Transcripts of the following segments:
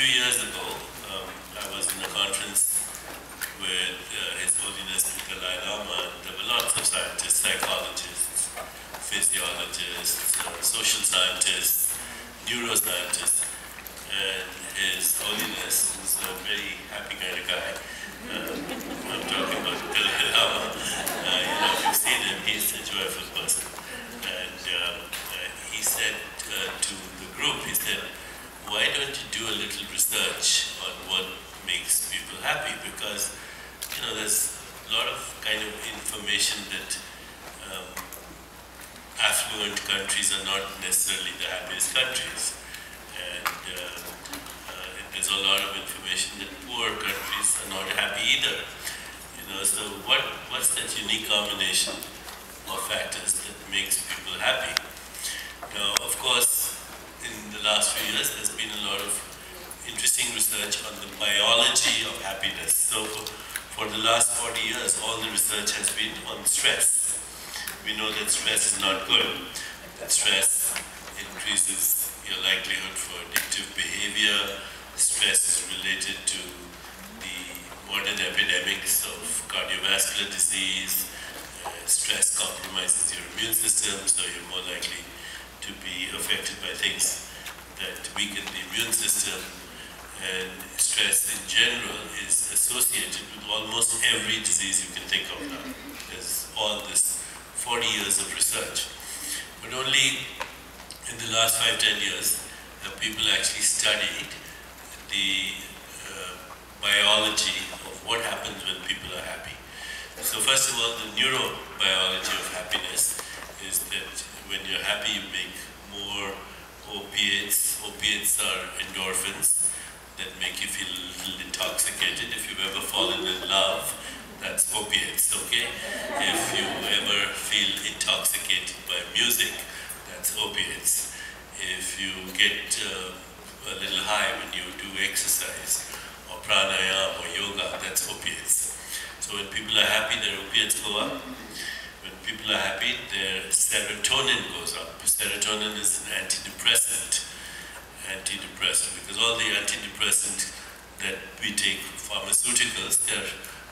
few years ago, I was in a conference with His Holiness the Dalai Lama, and there were lots of scientists, psychologists, physiologists, social scientists, neuroscientists, and His Holiness, who's a very happy kind of guy, I'm talking about the Dalai Lama, if you've seen him, he's a joyful person. And he said to the group, he said, why don't you do a little research on what makes people happy? Because, there's a lot of kind of information that affluent countries are not necessarily the happiest countries. And there's a lot of information that poor countries are not happy either. So what's that unique combination of factors that makes people happy? Now, of course, in the last few years, there's been a lot of interesting research on the biology of happiness. So for the last 40 years, all the research has been on stress. We know that stress is not good. That stress increases your likelihood for addictive behavior. Stress is related to the modern epidemics of cardiovascular disease. Stress compromises your immune system, so you're more likely to be affected by things that weaken the immune system. And stress in general is associated with almost every disease you can think of now. There's all this 40 years of research. But only in the last 5-10 years have people actually studied the biology of what happens when people are happy. So first of all, the neurobiology of happiness is that when you're happy, you make more opiates. Opiates are endorphins that make you feel a little intoxicated. If you've ever fallen in love, that's opiates, okay? If you ever feel intoxicated by music, that's opiates. If you get a little high when you do exercise, or pranayama, or yoga, that's opiates. So when people are happy, their opiates go up. When people are happy, their serotonin goes up. Serotonin is an antidepressant, because all the antidepressants that we take, pharmaceuticals, they're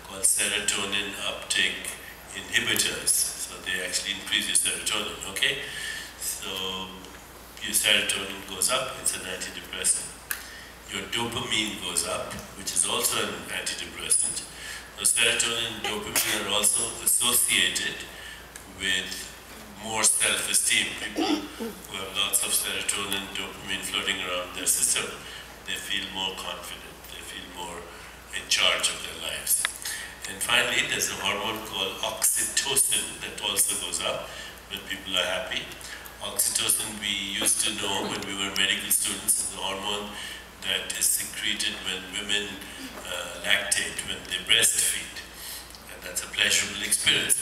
called serotonin uptake inhibitors. So they actually increase your serotonin, okay? So your serotonin goes up, it's an antidepressant. Your dopamine goes up, which is also an antidepressant. So serotonin and dopamine are also associated with more self-esteem. People who have lots of serotonin and dopamine floating around their system, they feel more confident, they feel more in charge of their lives. And finally, there's a hormone called oxytocin that also goes up when people are happy. Oxytocin we used to know when we were medical students, is the hormone that is secreted when women lactate, when they breastfeed. And that's a pleasurable experience.